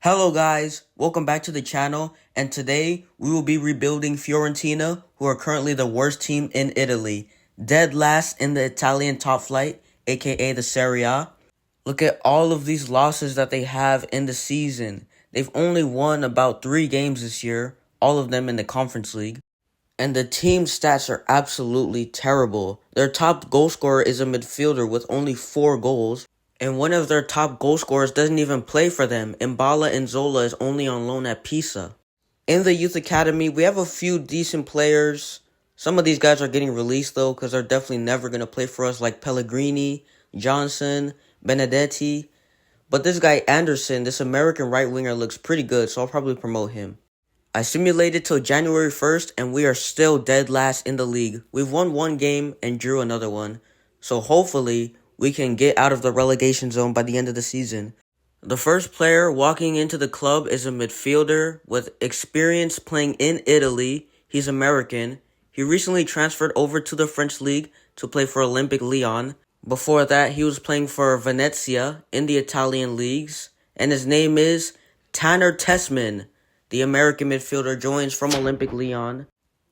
Hello guys, welcome back to the channel, and today we will be rebuilding Fiorentina, who are currently the worst team in Italy, dead last in the Italian top flight, aka the Serie A. Look at all of these losses that they have in the season. They've only won about 3 games this year, all of them in the Conference League. And the team stats are absolutely terrible. Their top goal scorer is a midfielder with only 4 goals. And one of their top goal scorers doesn't even play for them. Mbala and Zola is only on loan at Pisa. In the youth academy, we have a few decent players. Some of these guys are getting released though, because they're definitely never going to play for us, like Pellegrini, Johnson, Benedetti. But this guy Anderson, this American right winger, looks pretty good, so I'll probably promote him. I simulated till January 1st, and we are still dead last in the league. We've won 1 game and drew another one. So hopefully we can get out of the relegation zone by the end of the season. The first player walking into the club is a midfielder with experience playing in Italy. He's American. He recently transferred over to the French league to play for Olympique Lyon. Before that, he was playing for Venezia in the Italian leagues. And his name is Tanner Tessman. The American midfielder joins from Olympique Lyon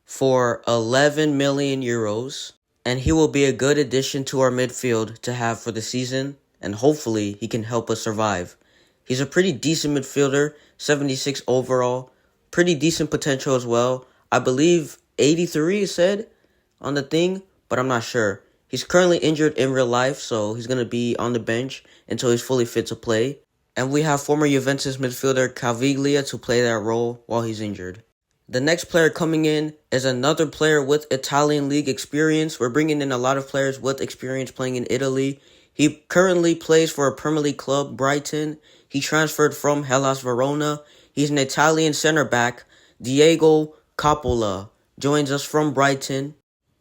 for 11 million euros. And he will be a good addition to our midfield to have for the season, and hopefully he can help us survive. He's a pretty decent midfielder, 76 overall, pretty decent potential as well. I believe 83 is said on the thing, but I'm not sure. He's currently injured in real life, so he's going to be on the bench until he's fully fit to play. And we have former Juventus midfielder Caviglia to play that role while he's injured. The next player coming in is another player with Italian league experience. We're bringing in a lot of players with experience playing in Italy. He currently plays for a Premier League club, Brighton. He transferred from Hellas Verona. He's an Italian center back. Diego Coppola joins us from Brighton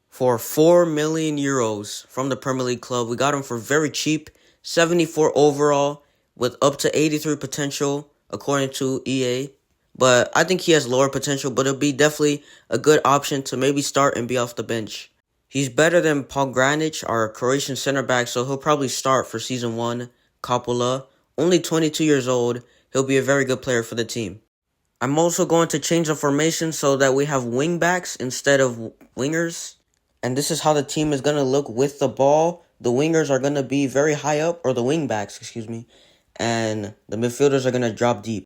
for 4 million euros from the Premier League club. We got him for very cheap, 74 overall with up to 83 potential according to EA. But I think he has lower potential, but it'll be definitely a good option to maybe start and be off the bench. He's better than Pogranic, our Croatian center back, so he'll probably start for Season 1. Coppola, only 22 years old, he'll be a very good player for the team. I'm also going to change the formation so that we have wingbacks instead of wingers. And this is how the team is going to look with the ball. The wingers are going to be very high up, or the wingbacks, excuse me. And the midfielders are going to drop deep.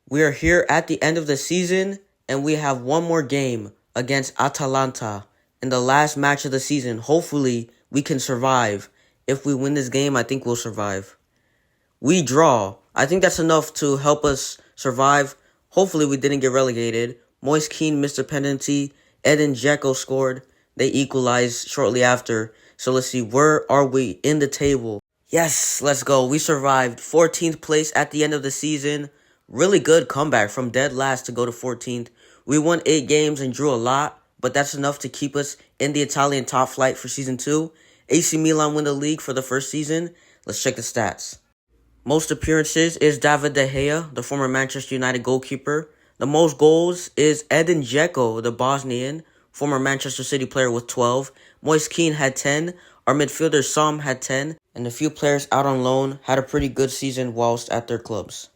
We are here at the end of the season, and we have one more game against Atalanta in the last match of the season. Hopefully, we can survive. If we win this game, I think we'll survive. We draw. I think that's enough to help us survive. Hopefully, we didn't get relegated. Moise Kean missed a penalty. Edin Dzeko scored. They equalized shortly after. So let's see, where are we in the table? Yes, let's go. We survived. 14th place at the end of the season. Really good comeback from dead last to go to 14th. We won 8 games and drew a lot, but that's enough to keep us in the Italian top flight for Season 2. AC Milan win the league for the first season. Let's check the stats. Most appearances is David De Gea, the former Manchester United goalkeeper. The most goals is Edin Dzeko, the Bosnian, former Manchester City player with 12. Moise Kean had 10. Our midfielder Sam had 10. And a few players out on loan had a pretty good season whilst at their clubs.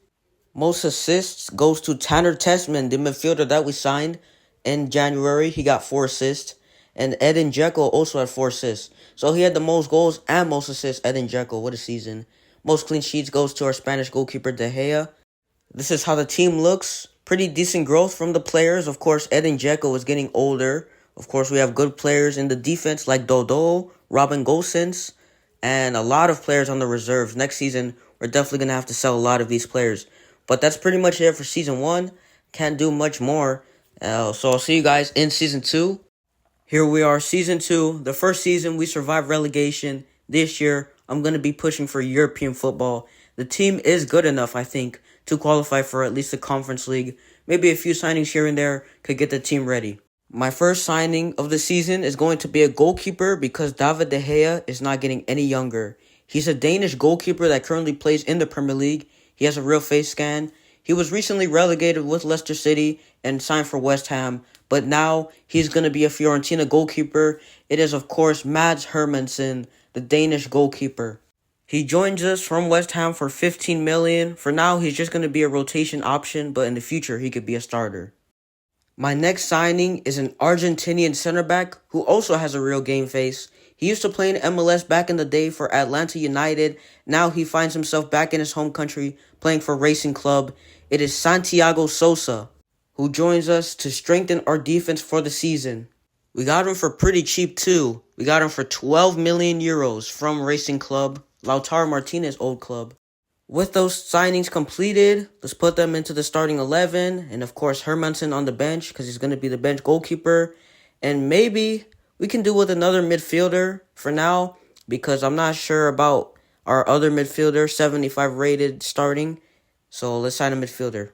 Most assists goes to Tanner Tessman, the midfielder that we signed in January. He got 4 assists. And Edin Dzeko also had 4 assists. So he had the most goals and most assists, Edin Dzeko. What a season. Most clean sheets goes to our Spanish goalkeeper, De Gea. This is how the team looks. Pretty decent growth from the players. Of course, Edin Dzeko is getting older. Of course, we have good players in the defense like Dodo, Robin Gosens, and a lot of players on the reserves. Next season, we're definitely going to have to sell a lot of these players. But that's pretty much it for Season 1. Can't do much more. So I'll see you guys in Season 2. Here we are, Season 2. The first season, we survived relegation. This year, I'm going to be pushing for European football. The team is good enough, I think, to qualify for at least the Conference League. Maybe a few signings here and there could get the team ready. My first signing of the season is going to be a goalkeeper because David De Gea is not getting any younger. He's a Danish goalkeeper that currently plays in the Premier League. He has a real face scan. He was recently relegated with Leicester City and signed for West Ham, but now he's going to be a Fiorentina goalkeeper. It is, of course, Mads Hermansen, the Danish goalkeeper. He joins us from West Ham for 15 million. For now, he's just going to be a rotation option, but in the future, he could be a starter. My next signing is an Argentinian center back who also has a real game face. He used to play in MLS back in the day for Atlanta United. Now he finds himself back in his home country playing for Racing Club. It is Santiago Sosa, who joins us to strengthen our defense for the season. We got him for pretty cheap too. We got him for 12 million euros from Racing Club, Lautaro Martinez's old club. With those signings completed, let's put them into the starting 11. And of course, Hermansen on the bench because he's going to be the bench goalkeeper. And maybe we can do with another midfielder for now because I'm not sure about our other midfielder, 75 rated starting. So let's sign a midfielder.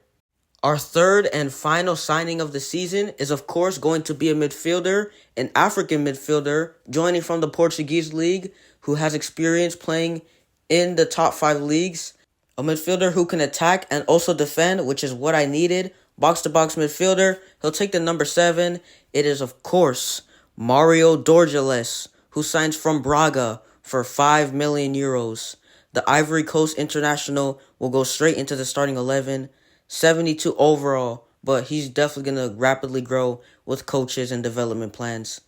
Our third and final signing of the season is of course going to be a midfielder, an African midfielder joining from the Portuguese league who has experience playing in the top 5 leagues. A midfielder who can attack and also defend, which is what I needed. Box-to-box midfielder. He'll take the number 7. It is, of course, Mario Dorgeles, who signs from Braga for 5 million euros. The Ivory Coast international will go straight into the starting 11. 72 overall, but he's definitely going to rapidly grow with coaches and development plans.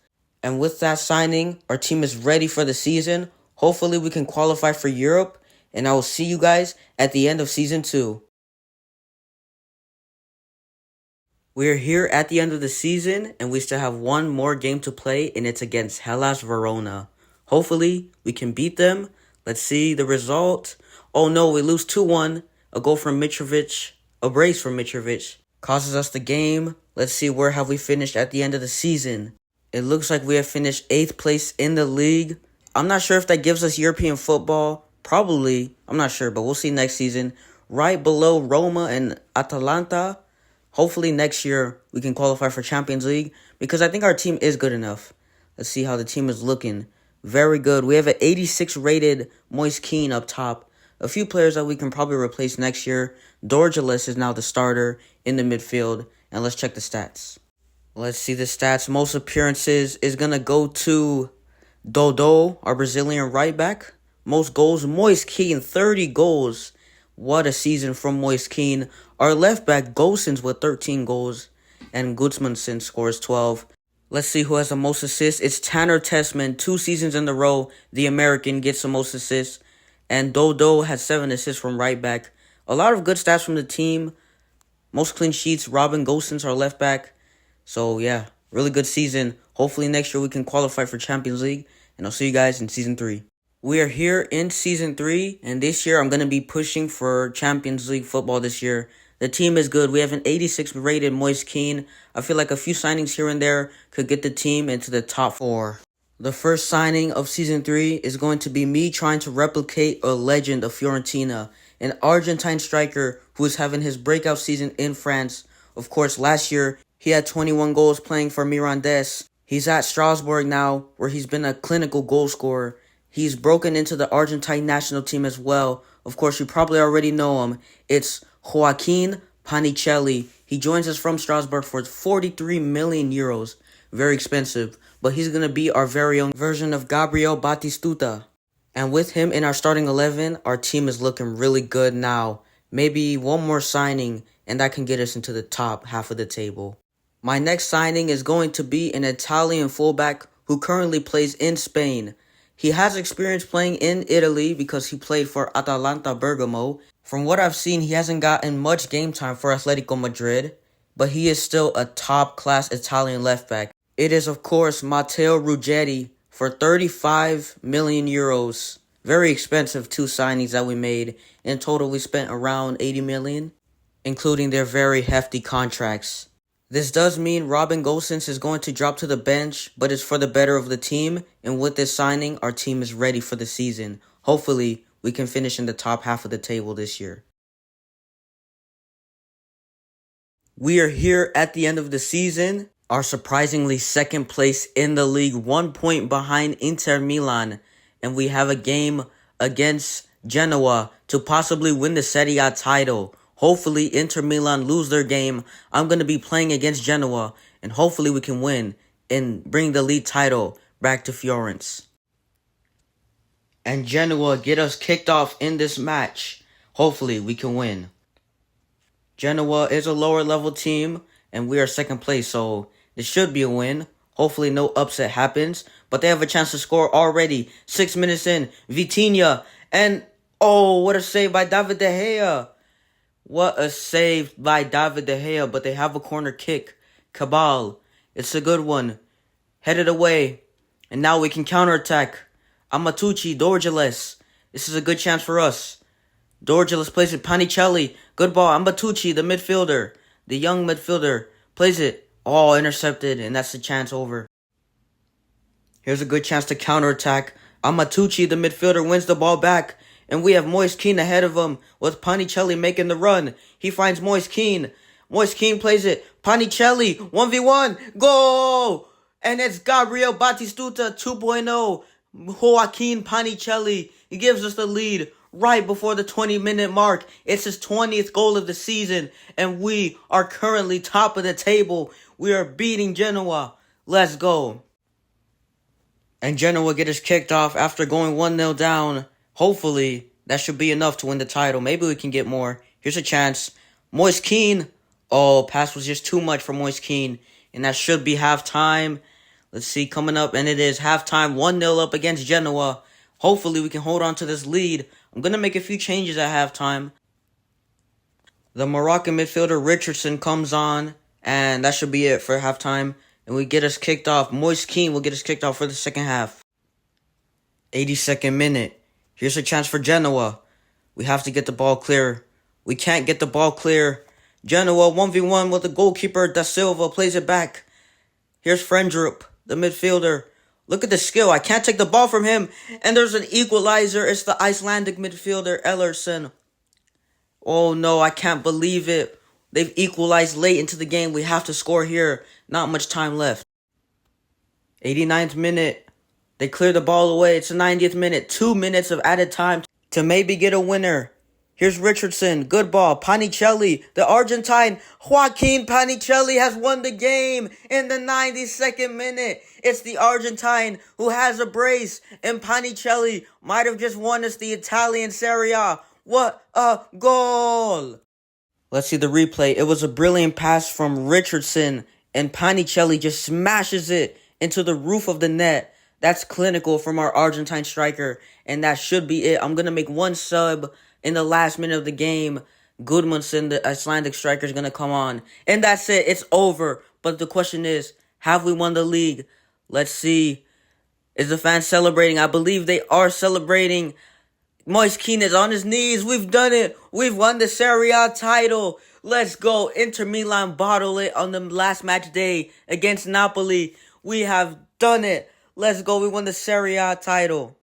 And with that signing, our team is ready for the season. Hopefully we can qualify for Europe. And I will see you guys at the end of Season 2. We are here at the end of the season, and we still have one more game to play, and it's against Hellas Verona. Hopefully, we can beat them. Let's see the result. Oh no, we lose 2-1. A goal from Mitrovic, a brace from Mitrovic, causes us the game. Let's see where have we finished at the end of the season. It looks like we have finished 8th place in the league. I'm not sure if that gives us European football. Probably, I'm not sure, but we'll see next season. Right below Roma and Atalanta. Hopefully next year we can qualify for Champions League because I think our team is good enough. Let's see how the team is looking. Very good. We have an 86 rated Moise Kean up top. A few players that we can probably replace next year. Dorgeles is now the starter in the midfield. And let's check the stats. Let's see the stats. Most appearances is going to go to Dodô, our Brazilian right back. Most goals, Moise Kean, 30 goals. What a season from Moise Kean. Our left back, Gosens, with 13 goals. And Gudmundsson scores 12. Let's see who has the most assists. It's Tanner Tessman. 2 seasons in a row, the American gets the most assists. And Dodô has 7 assists from right back. A lot of good stats from the team. Most clean sheets, Robin Gosens, our left back. So, yeah, really good season. Hopefully next year we can qualify for Champions League. And I'll see you guys in Season 3. We are here in Season 3, and this year I'm going to be pushing for Champions League football this year. The team is good. We have an 86 rated Moise Kean. I feel like a few signings here and there could get the team into the top 4. The first signing of Season 3 is going to be me trying to replicate a legend of Fiorentina, an Argentine striker who is having his breakout season in France. Of course, last year he had 21 goals playing for Mirandes. He's at Strasbourg now, where he's been a clinical goal scorer. He's broken into the Argentine national team as well. Of course, you probably already know him. It's Joaquin Panicelli. He joins us from Strasbourg for 43 million euros. Very expensive. But he's going to be our very own version of Gabriel Batistuta. And with him in our starting 11, our team is looking really good now. Maybe one more signing, and that can get us into the top half of the table. My next signing is going to be an Italian fullback who currently plays in Spain. He has experience playing in Italy because he played for Atalanta Bergamo. From what I've seen, he hasn't gotten much game time for Atletico Madrid, but he is still a top-class Italian left back. It is, of course, Matteo Ruggeri for 35 million euros. Very expensive 2 signings that we made. In total, we spent around 80 million, including their very hefty contracts. This does mean Robin Gosens is going to drop to the bench, but it's for the better of the team. And with this signing, our team is ready for the season. Hopefully, we can finish in the top half of the table this year. We are here at the end of the season. Our surprisingly second place in the league, 1 point behind Inter Milan. And we have a game against Genoa to possibly win the Serie A title. Hopefully, Inter Milan lose their game. I'm going to be playing against Genoa, and hopefully we can win and bring the league title back to Florence. and Genoa get us kicked off in this match. Hopefully, we can win. Genoa is a lower level team, and we are second place, so this should be a win. Hopefully, no upset happens, but they have a chance to score already. 6 minutes in, Vitinha, and oh, what a save by David De Gea. What a save by David De Gea, but they have a corner kick. Cabal, it's a good one. Headed away, and now we can counterattack. Amatucci, Dorgeles. This is a good chance for us. Dorgeles plays it. Panicelli. Good ball. Amatucci, the midfielder. The young midfielder. Plays it. Oh, intercepted. And that's the chance over. Here's a good chance to counterattack. Amatucci, the midfielder, wins the ball back. And we have Moise Kean ahead of him with Panicelli making the run. He finds Moise Kean. Moise Kean plays it. Panicelli, 1v1. Goal! And it's Gabriel Batistuta 2.0. Joaquin Panicelli. He gives us the lead right before the 20-minute mark. It's his 20th goal of the season, and we are currently top of the table. We are beating Genoa. Let's go. And Genoa get us kicked off after going 1-0 down. Hopefully, that should be enough to win the title. Maybe we can get more. Here's a chance. Moise Kean. Oh, pass was just too much for Moise Kean, and that should be halftime. Let's see, coming up, and it is halftime, 1-0 up against Genoa. Hopefully, we can hold on to this lead. I'm going to make a few changes at halftime. The Moroccan midfielder Richardson comes on, and that should be it for halftime. And we get us kicked off. Moise Kean will get us kicked off for the second half. 82nd minute. Here's a chance for Genoa. We have to get the ball clear. We can't get the ball clear. Genoa 1v1 with the goalkeeper. Da Silva plays it back. Here's Frendrup, the midfielder. Look at the skill. I can't take the ball from him. And there's an equalizer. It's the Icelandic midfielder, Ellerson. Oh, no, I can't believe it. They've equalized late into the game. We have to score here. Not much time left. 89th minute. They clear the ball away. It's the 90th minute. 2 minutes of added time to maybe get a winner. Here's Richardson. Good ball. Panicelli, the Argentine. Joaquin Panicelli has won the game in the 92nd minute. It's the Argentine who has a brace. And Panicelli might have just won us the Italian Serie A. What a goal. Let's see the replay. It was a brilliant pass from Richardson. And Panicelli just smashes it into the roof of the net. That's clinical from our Argentine striker. And that should be it. I'm going to make one sub in the last minute of the game. Gudmundsson, the Icelandic striker, is going to come on. And that's it. It's over. But the question is, have we won the league? Let's see. Is the fans celebrating? I believe they are celebrating. Moise Kean is on his knees. We've done it. We've won the Serie A title. Let's go. Inter Milan bottle it on the last match day against Napoli. We have done it. Let's go. We won the Serie A title.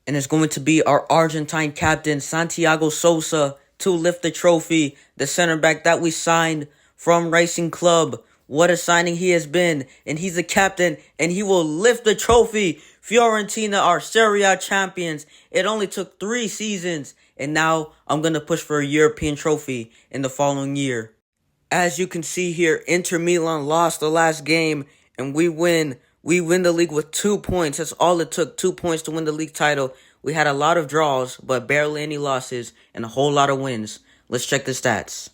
And it's going to be our Argentine captain, Santiago Sosa, to lift the trophy. The center back that we signed from Racing Club. What a signing he has been. And he's the captain, and he will lift the trophy. Fiorentina are Serie A champions. It only took 3 seasons. And now I'm going to push for a European trophy in the following year. As you can see here, Inter Milan lost the last game, and we win. We win the league with 2 points. That's all it took, 2 points to win the league title. We had a lot of draws, but barely any losses, and a whole lot of wins. Let's check the stats.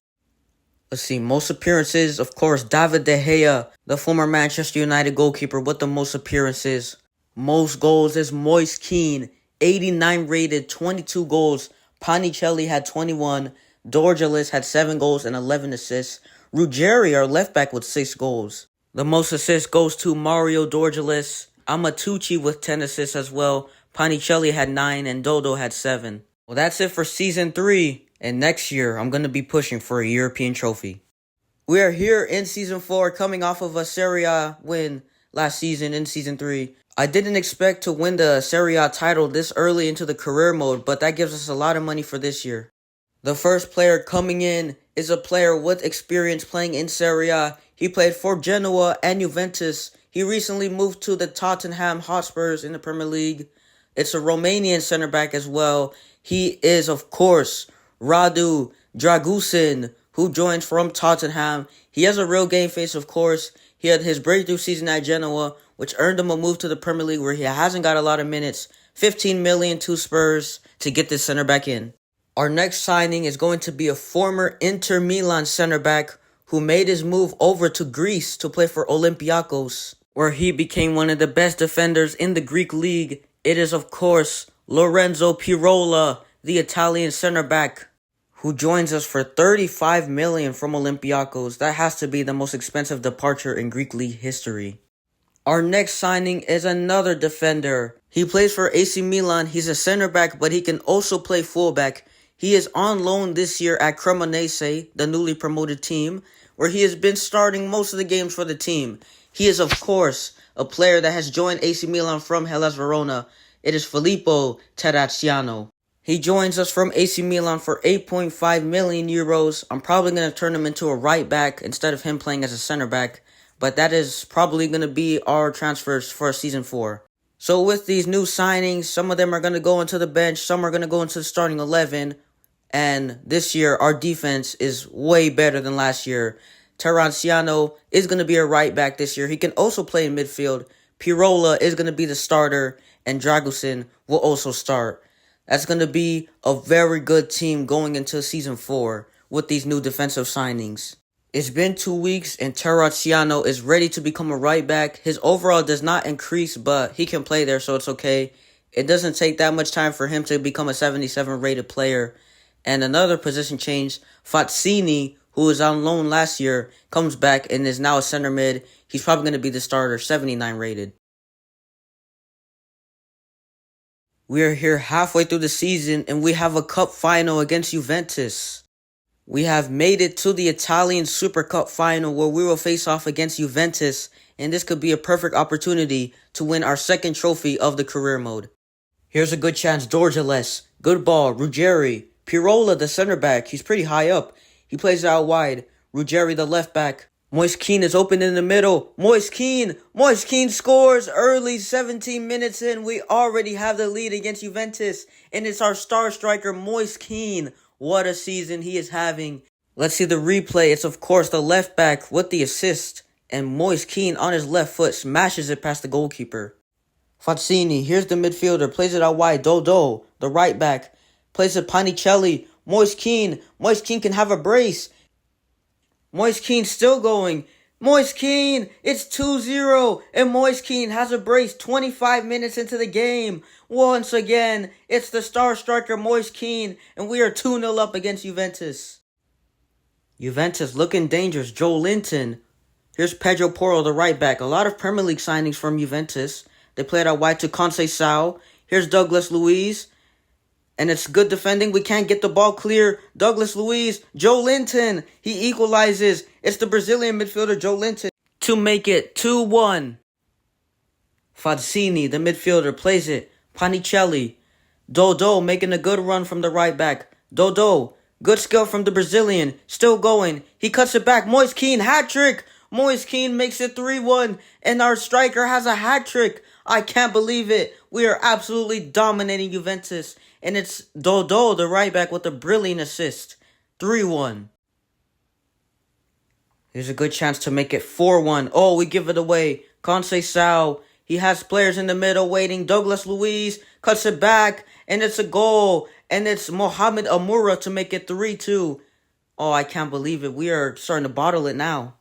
Let's see, most appearances, of course, David De Gea, the former Manchester United goalkeeper with the most appearances. Most goals is Moise Kean, 89 rated, 22 goals. Panicelli had 21. Dorgeles had 7 goals and 11 assists. Ruggeri, our left back, with 6 goals. The most assists goes to Mario Dorgeles. Amatucci with 10 assists as well. Panicelli had 9 and Dodo had 7. Well, that's it for Season 3. And next year, I'm going to be pushing for a European trophy. We are here in Season 4, coming off of a Serie A win last season in Season 3. I didn't expect to win the Serie A title this early into the career mode, but that gives us a lot of money for this year. The first player coming in is a player with experience playing in Serie A. He played for Genoa and Juventus. He recently moved to the Tottenham Hotspurs in the Premier League. It's a Romanian center back as well. He is, of course, Radu Dragusin, who joined from Tottenham. He has a real game face, of course. He had his breakthrough season at Genoa, which earned him a move to the Premier League where he hasn't got a lot of minutes. $15 million to Spurs to get this center back in. Our next signing is going to be a former Inter Milan center back who made his move over to Greece to play for Olympiacos, where he became one of the best defenders in the Greek league. It is, of course, Lorenzo Pirola, the Italian center back, who joins us for $35 million from Olympiacos. That has to be the most expensive departure in Greek league history. Our next signing is another defender. He plays for AC Milan. He's a center back, but he can also play fullback. He is on loan this year at Cremonese, the newly promoted team, where he has been starting most of the games for the team. He is, of course, a player that has joined AC Milan from Hellas Verona. It is Filippo Terraciano. He joins us from AC Milan for 8.5 million euros. I'm probably going to turn him into a right back instead of him playing as a center back, but that is probably going to be our transfers for season 4. So with these new signings, some of them are going to go into the bench, some are going to go into the starting 11. And this year, our defense is way better than last year. Terraciano is going to be a right back this year. He can also play in midfield. Pirola is going to be the starter, and Dragusin will also start. That's going to be a very good team going into season 4 with these new defensive signings. It's been 2 weeks, and Terraciano is ready to become a right back. His overall does not increase, but he can play there, so it's okay. It doesn't take that much time for him to become a 77 rated player. And another position change, Fazzini, who was on loan last year, comes back and is now a center mid. He's probably going to be the starter, 79 rated. We are here halfway through the season, and we have a cup final against Juventus. We have made it to the Italian Super Cup final, where we will face off against Juventus, and this could be a perfect opportunity to win our second trophy of the career mode. Here's a good chance, Dorgeles. Good ball, Ruggeri. Pirola, the center back, he's pretty high up. He plays out wide. Ruggeri, the left back. Moise Kean is open in the middle. Moise Kean scores early, 17 minutes in. We already have the lead against Juventus, and it's our star striker, Moise Kean. What a season he is having. Let's see the replay. It's, of course, the left back with the assist, and Moise Kean on his left foot smashes it past the goalkeeper. Fazzini, here's the midfielder, plays it out wide. Dodo, the right back. Plays it Panicelli. Moise Kean can have a brace. Moise Kean still going. Moise Kean, it's 2-0. And Moise Kean has a brace 25 minutes into the game. Once again, it's the star striker Moise Kean. And we are 2-0 up against Juventus. Juventus looking dangerous. Joe Linton. Here's Pedro Porro, the right back. A lot of Premier League signings from Juventus. They played out wide to Conceição. Here's Douglas Luiz. And it's good defending. We can't get the ball clear. Douglas Luiz, Joe Linton. He equalizes. It's the Brazilian midfielder, Joe Linton, to make it 2-1. Fazzini, the midfielder, plays it. Panicelli. Dodo making a good run from the right back. Dodo, good skill from the Brazilian. Still going. He cuts it back. Moise Kean, hat-trick. Moise Kean makes it 3-1. And our striker has a hat-trick. I can't believe it. We are absolutely dominating Juventus. And it's Dodo, the right back, with a brilliant assist. 3-1. Here's a good chance to make it 4-1. Oh, we give it away. Conceição. He has players in the middle waiting. Douglas Luiz cuts it back. And it's a goal. And it's Mohamed Amoura to make it 3-2. Oh, I can't believe it. We are starting to bottle it now.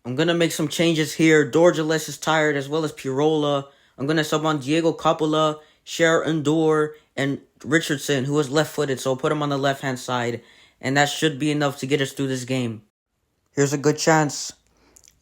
I'm going to make some changes here. Dorgeles is tired, as well as Pirola. I'm going to sub on Diego Coppola, Cher Endor, and Richardson, who is left-footed, so I'll put him on the left-hand side. And that should be enough to get us through this game. Here's a good chance.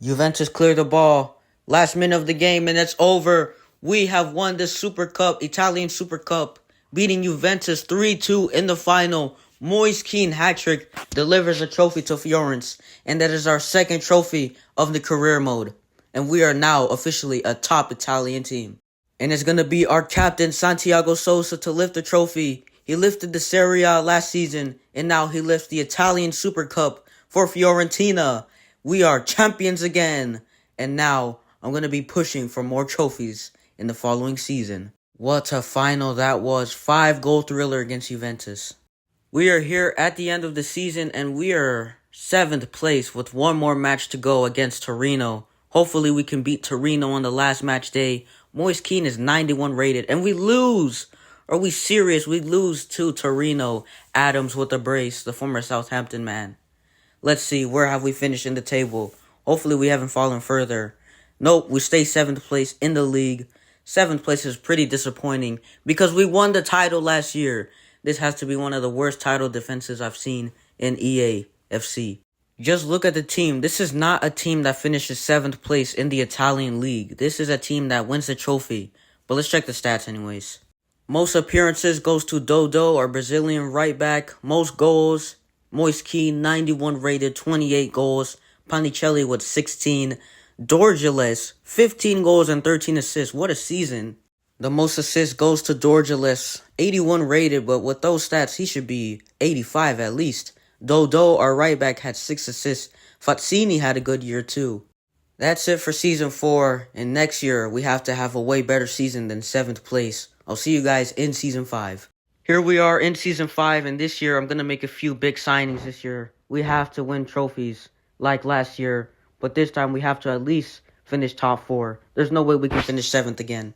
Juventus clear the ball. Last minute of the game, and it's over. We have won the Super Cup, Italian Super Cup, beating Juventus 3-2 in the final. Moise Kean hat-trick delivers a trophy to Florence, and that is our second trophy of the career mode. And we are now officially a top Italian team. And it's going to be our captain, Santiago Sosa, to lift the trophy. He lifted the Serie A last season, and now he lifts the Italian Super Cup for Fiorentina. We are champions again. And now I'm going to be pushing for more trophies in the following season. What a final that was. 5-goal thriller against Juventus. We are here at the end of the season, and we are 7th place with one more match to go against Torino. Hopefully we can beat Torino on the last match day. Moise Kean is 91 rated, and we lose. Are we serious? We lose to Torino. Adams with a brace, the former Southampton man. Let's see, where have we finished in the table? Hopefully we haven't fallen further. Nope, we stay 7th place in the league. 7th place is pretty disappointing because we won the title last year. This has to be one of the worst title defenses I've seen in EA FC. Just look at the team. This is not a team that finishes 7th place in the Italian league. This is a team that wins the trophy. But let's check the stats anyways. Most appearances goes to Dodo, our Brazilian right back. Most goals, Moise Kean, 91 rated, 28 goals. Panicelli with 16. Dorgeles, 15 goals and 13 assists. What a season. The most assists goes to Dorgeles, 81 rated, but with those stats, he should be 85 at least. Dodo, our right back, had 6 assists. Fazzini had a good year too. That's it for Season 4, and next year, we have to have a way better season than 7th place. I'll see you guys in Season 5. Here we are in Season 5, and this year, I'm going to make a few big signings this year. We have to win trophies like last year, but this time we have to at least finish top 4. There's no way we can finish 7th again.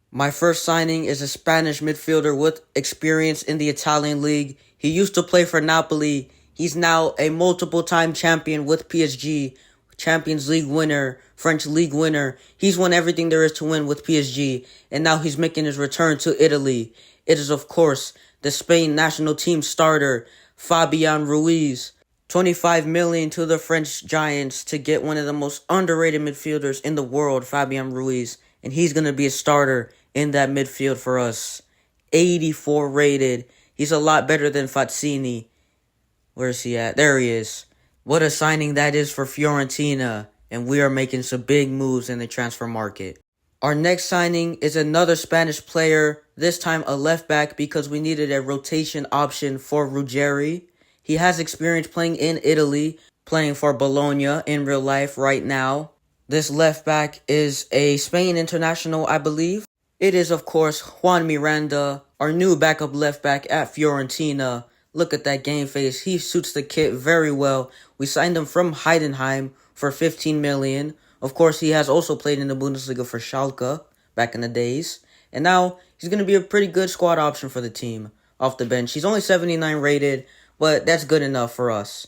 My first signing is a Spanish midfielder with experience in the Italian league. He used to play for Napoli. He's now a multiple-time champion with PSG, Champions League winner, French league winner. He's won everything there is to win with PSG, and now he's making his return to Italy. It is, of course, the Spain national team starter, Fabian Ruiz. 25 million to the French Giants to get one of the most underrated midfielders in the world, Fabian Ruiz, and he's going to be a starter in that midfield for us. 84 rated. He's a lot better than Fazzini. Where is he at? There he is. What a signing that is for Fiorentina, and we are making some big moves in the transfer market. Our next signing is another Spanish player, this time a left back because we needed a rotation option for Ruggeri. He has experience playing in Italy, playing for Bologna in real life right now. This left back is a Spain international, I believe. It is, of course, Juan Miranda, our new backup left back at Fiorentina. Look at that game face. He suits the kit very well. We signed him from Heidenheim for 15 million. Of course, he has also played in the Bundesliga for Schalke back in the days. And now he's going to be a pretty good squad option for the team off the bench. He's only 79 rated, but that's good enough for us.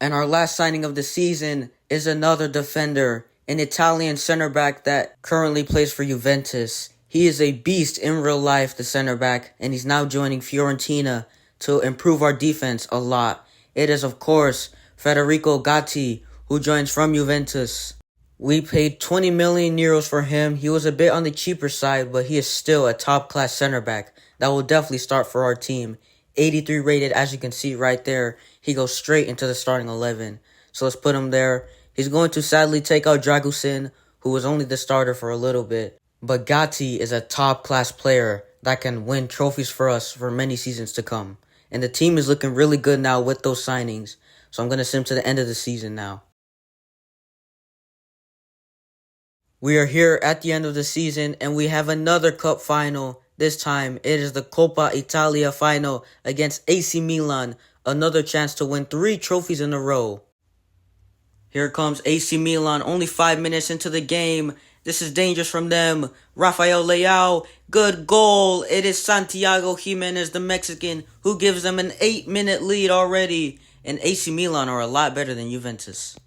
And our last signing of the season is another defender, an Italian center back that currently plays for Juventus. He is a beast in real life, the center back, and he's now joining Fiorentina to improve our defense a lot. It is, of course, Federico Gatti, who joins from Juventus. We paid 20 million euros for him. He was a bit on the cheaper side, but he is still a top-class center back that will definitely start for our team. 83 rated, as you can see right there. He goes straight into the starting 11. So let's put him there. He's going to sadly take out Dragusin, who was only the starter for a little bit. But Gatti is a top-class player that can win trophies for us for many seasons to come. And the team is looking really good now with those signings. So I'm going to send him to the end of the season now. We are here at the end of the season, and we have another cup final. This time, it is the Coppa Italia final against AC Milan. Another chance to win 3 trophies in a row. Here comes AC Milan, only 5 minutes into the game. This is dangerous from them. Rafael Leao, good goal. It is Santiago Jimenez, the Mexican, who gives them an 8-minute lead already. And AC Milan are a lot better than Juventus.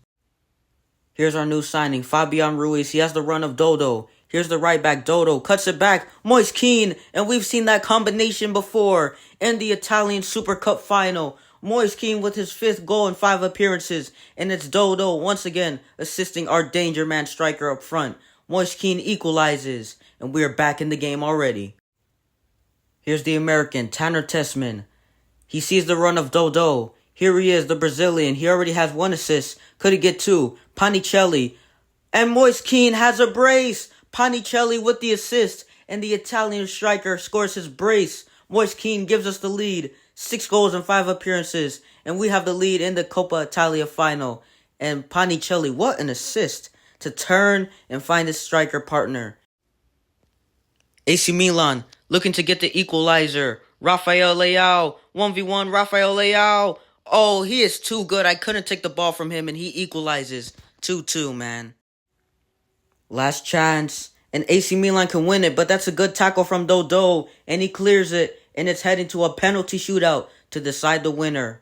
Here's our new signing, Fabian Ruiz. He has the run of Dodo. Here's the right back, Dodo. Cuts it back, Moise Kean. And we've seen that combination before in the Italian Super Cup final. Moise Kean with his 5th goal in 5 appearances. And it's Dodo once again assisting our danger man striker up front. Moise Kean equalizes, and we are back in the game already. Here's the American, Tanner Tessman. He sees the run of Dodo. Here he is, the Brazilian. He already has 1 assist. Could he get 2? Panicelli. And Moise Kean has a brace. Panicelli with the assist. And the Italian striker scores his brace. Moise Kean gives us the lead. 6 goals in 5 appearances. And we have the lead in the Coppa Italia final. And Panicelli, what an assist to turn and find his striker partner. AC Milan looking to get the equalizer. Rafael Leao, 1v1 Rafael Leao. Oh, he is too good. I couldn't take the ball from him and he equalizes. 2-2, man. Last chance. and AC Milan can win it, but that's a good tackle from Dodo, and he clears it, and it's heading to a penalty shootout to decide the winner.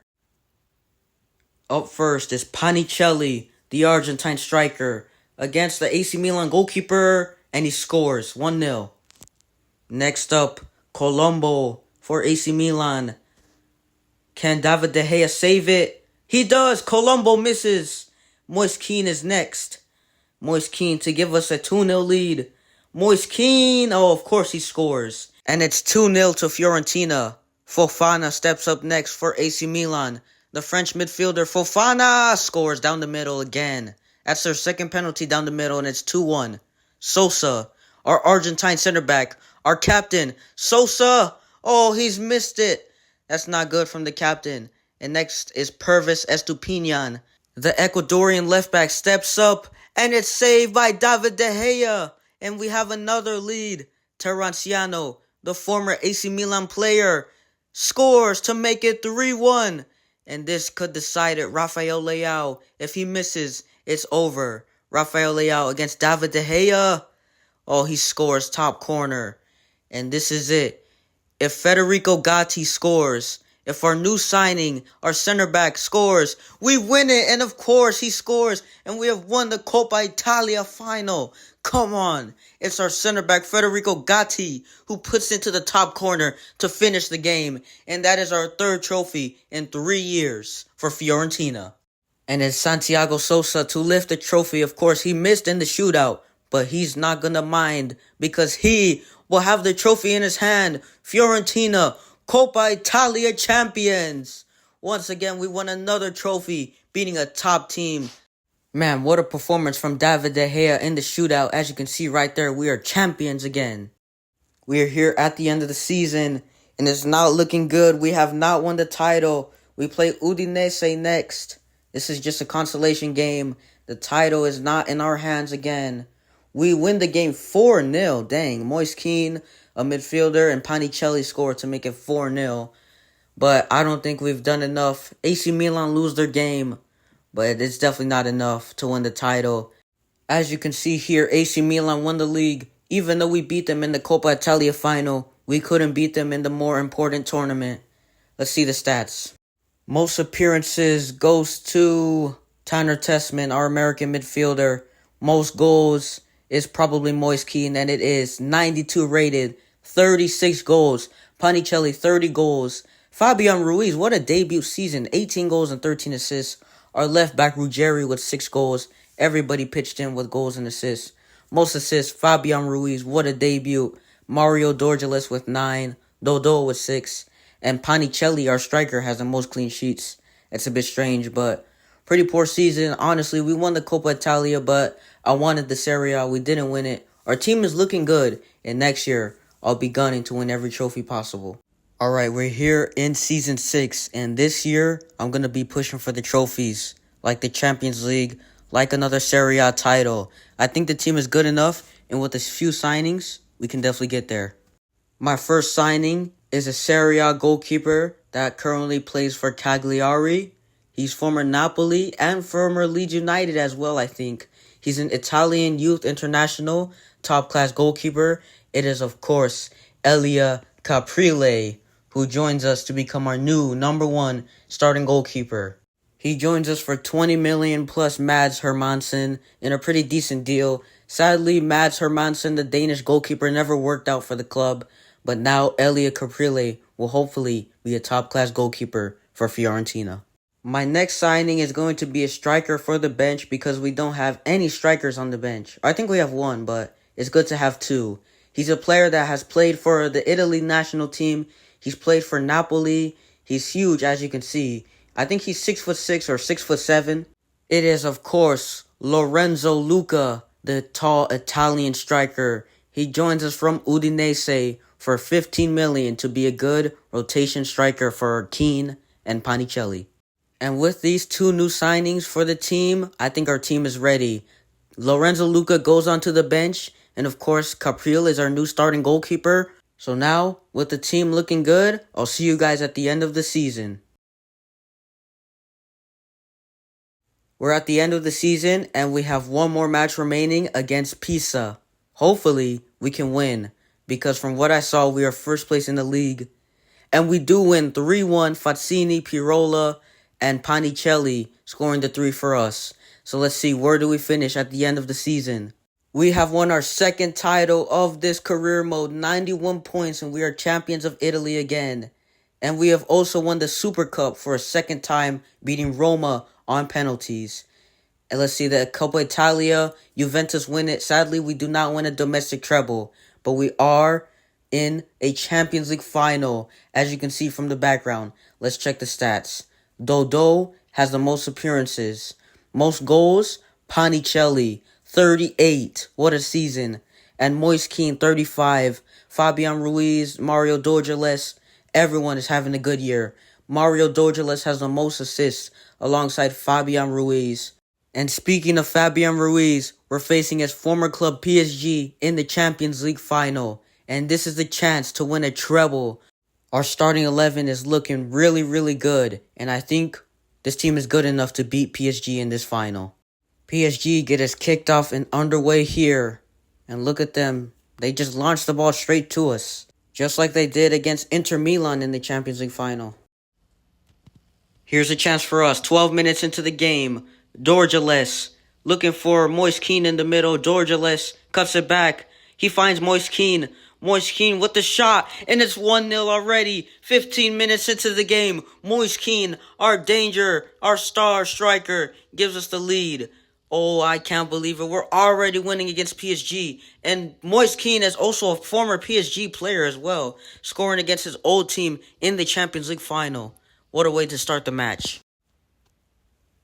Up first is Panicelli, the Argentine striker, against the AC Milan goalkeeper, and he scores 1-0. Next up, Colombo for AC Milan. Can David De Gea save it? He does! Colombo misses! Moise Kean is next. Moise Kean to give us a 2-0 lead. Moise Kean, oh, of course he scores. And it's 2-0 to Fiorentina. Fofana steps up next for AC Milan. The French midfielder Fofana scores down the middle again. That's their second penalty down the middle, and it's 2-1. Sosa, our Argentine center back, our captain, Sosa. Oh, he's missed it. That's not good from the captain. And next is Pervis Estupiñán. The Ecuadorian left back steps up, and it's saved by David De Gea. And we have another lead. Terranciano, the former AC Milan player, scores to make it 3-1. And this could decide it. Rafael Leao, if he misses, it's over. Rafael Leao against David De Gea. Oh, he scores top corner. And this is it. If Federico Gatti scores, if our new signing, our center back scores, we win it. And of course he scores. And we have won the Coppa Italia final. Come on. It's our center back, Federico Gatti, who puts into the top corner to finish the game. And that is our third trophy in 3 years for Fiorentina. And it's Santiago Sosa to lift the trophy. Of course, he missed in the shootout, but he's not going to mind because he will have the trophy in his hand. Fiorentina, Coppa Italia champions. Once again, we won another trophy, beating a top team. Man, what a performance from David De Gea in the shootout. As you can see right there, we are champions again. We are here at the end of the season, and it's not looking good. We have not won the title. We play Udinese next. This is just a consolation game. The title is not in our hands again. We win the game 4-0. Dang, Moise Kean, a midfielder, and Panicelli score to make it 4-0. But I don't think we've done enough. AC Milan lose their game, but it's definitely not enough to win the title. As you can see here, AC Milan won the league. Even though we beat them in the Coppa Italia final, we couldn't beat them in the more important tournament. Let's see the stats. Most appearances goes to Tanner Tessman, our American midfielder. Most goals is probably Moise Kean, and it is 92 rated, 36 goals. Panicelli, 30 goals. Fabian Ruiz, what a debut season, 18 goals and 13 assists. Our left back, Ruggeri, with 6 goals. Everybody pitched in with goals and assists. Most assists, Fabian Ruiz, what a debut. Mario Dorgeles with 9. Dodo with 6. And Panicelli, our striker, has the most clean sheets. It's a bit strange, but pretty poor season. Honestly, we won the Coppa Italia, but I wanted the Serie A. We didn't win it. Our team is looking good, and next year, I'll be gunning to win every trophy possible. Alright, we're here in Season 6, and this year, I'm going to be pushing for the trophies, like the Champions League, like another Serie A title. I think the team is good enough, and with a few signings, we can definitely get there. My first signing is a Serie A goalkeeper that currently plays for Cagliari. He's former Napoli and former Leeds United as well, I think. He's an Italian youth international, top-class goalkeeper. It is, of course, Elia Caprile, who joins us to become our new number 1 starting goalkeeper. He joins us for 20 million plus Mads Hermansen in a pretty decent deal. Sadly, Mads Hermansen, the Danish goalkeeper, never worked out for the club, but now Elia Caprile will hopefully be a top-class goalkeeper for Fiorentina. My next signing is going to be a striker for the bench because we don't have any strikers on the bench. I think we have one, but it's good to have 2. He's a player that has played for the Italy national team. He's played for Napoli. He's huge, as you can see. I think he's 6'6" or 6'7". It is, of course, Lorenzo Luca, the tall Italian striker. He joins us from Udinese for 15 million to be a good rotation striker for Kean and Panicelli. And with these 2 new signings for the team, I think our team is ready. Lorenzo Luca goes onto the bench, and of course, Caprile is our new starting goalkeeper. So now, with the team looking good, I'll see you guys at the end of the season. We're at the end of the season, and we have one more match remaining against Pisa. Hopefully, we can win, because from what I saw, we are first place in the league. And we do win 3-1, Fazzini, Pirola, and Panicelli scoring the 3 for us. So let's see, where do we finish at the end of the season? We have won our second title of this career mode, 91 points, and we are champions of Italy again. And we have also won the Super Cup for a second time, beating Roma on penalties. And let's see, the Coppa Italia, Juventus win it. Sadly, we do not win a domestic treble, but we are in a Champions League final, as you can see from the background. Let's check the stats. Dodo has the most appearances. Most goals, Panicelli, 38. What a season. And Moise Kean, 35. Fabian Ruiz, Mario Dorgeles, everyone is having a good year. Mario Dorgeles has the most assists alongside Fabian Ruiz. And speaking of Fabian Ruiz, we're facing his former club PSG in the Champions League final. And this is the chance to win a treble. Our starting 11 is looking really, really good. And I think this team is good enough to beat PSG in this final. PSG get us kicked off and underway here. And look at them. They just launched the ball straight to us. Just like they did against Inter Milan in the Champions League final. Here's a chance for us. 12 minutes into the game. Dorgeles looking for Moise Kean in the middle. Dorgeles cuts it back. He finds Moise Kean. Moise Kean with the shot, and it's 1-0 already. 15 minutes into the game. Moise Kean, our danger, our star striker, gives us the lead. Oh, I can't believe it. We're already winning against PSG. And Moise Kean is also a former PSG player as well, scoring against his old team in the Champions League final. What a way to start the match.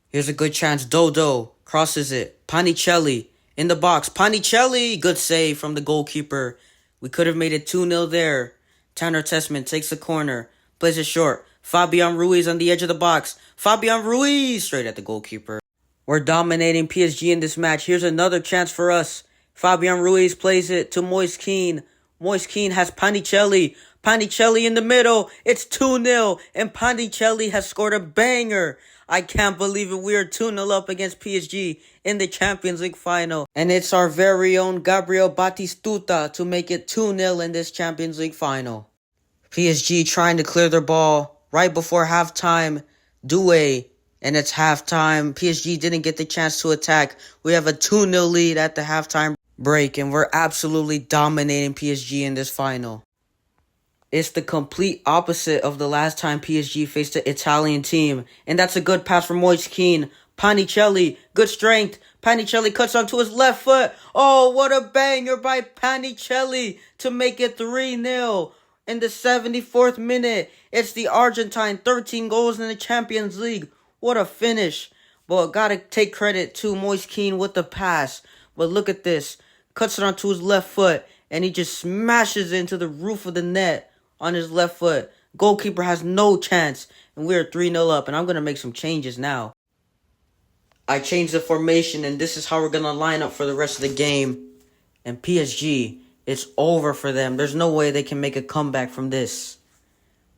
Here's a good chance. Dodo crosses it. Panicelli in the box. Panicelli! Good save from the goalkeeper. We could have made it 2-0 there. Tanner Tessman takes the corner. Plays it short. Fabian Ruiz on the edge of the box. Fabian Ruiz! Straight at the goalkeeper. We're dominating PSG in this match. Here's another chance for us. Fabian Ruiz plays it to Moise Kean. Moise Kean has Panicelli. Panicelli in the middle. It's 2-0. And Panicelli has scored a banger. I can't believe it. We are 2-0 up against PSG in the Champions League final. And it's our very own Gabriel Batistuta to make it 2-0 in this Champions League final. PSG trying to clear their ball right before halftime. Doué. And it's halftime. PSG didn't get the chance to attack. We have a 2-0 lead at the halftime break. And we're absolutely dominating PSG in this final. It's the complete opposite of the last time PSG faced the Italian team. And that's a good pass from Moise Kean. Panicelli, good strength. Panicelli cuts onto his left foot. Oh, what a banger by Panicelli to make it 3-0 in the 74th minute. It's the Argentine, 13 goals in the Champions League. What a finish. But gotta take credit to Moise Kean with the pass. But look at this. Cuts it onto his left foot. And he just smashes into the roof of the net. On his left foot. Goalkeeper has no chance. And we're 3-0 up. And I'm going to make some changes now. I changed the formation. And this is how we're going to line up for the rest of the game. And PSG, it's over for them. There's no way they can make a comeback from this.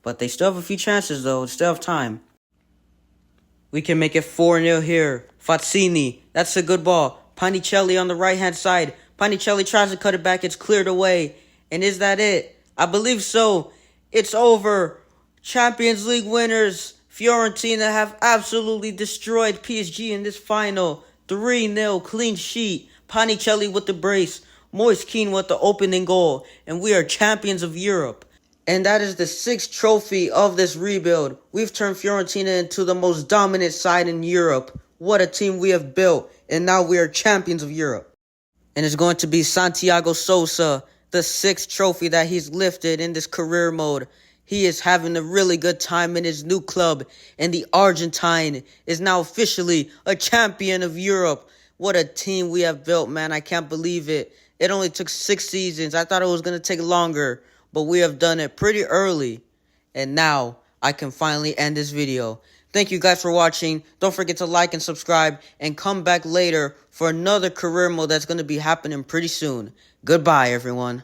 But they still have a few chances though. They still have time. We can make it 4-0 here. Fazzini. That's a good ball. Panicelli on the right hand side. Panicelli tries to cut it back. It's cleared away. And is that it? I believe so. It's over. Champions League winners. Fiorentina have absolutely destroyed PSG in this final. 3-0 clean sheet. Panicelli with the brace. Moise Kean with the opening goal. And we are champions of Europe. And that is the 6th trophy of this rebuild. We've turned Fiorentina into the most dominant side in Europe. What a team we have built. And now we are champions of Europe. And it's going to be Santiago Sosa, the 6th trophy that he's lifted in this career mode. He is having a really good time in his new club. And the Argentine is now officially a champion of Europe. What a team we have built, man. I can't believe it. It only took 6 seasons. I thought it was going to take longer. But we have done it pretty early. And now I can finally end this video. Thank you guys for watching. Don't forget to like and subscribe. And come back later for another career mode that's going to be happening pretty soon. Goodbye, everyone.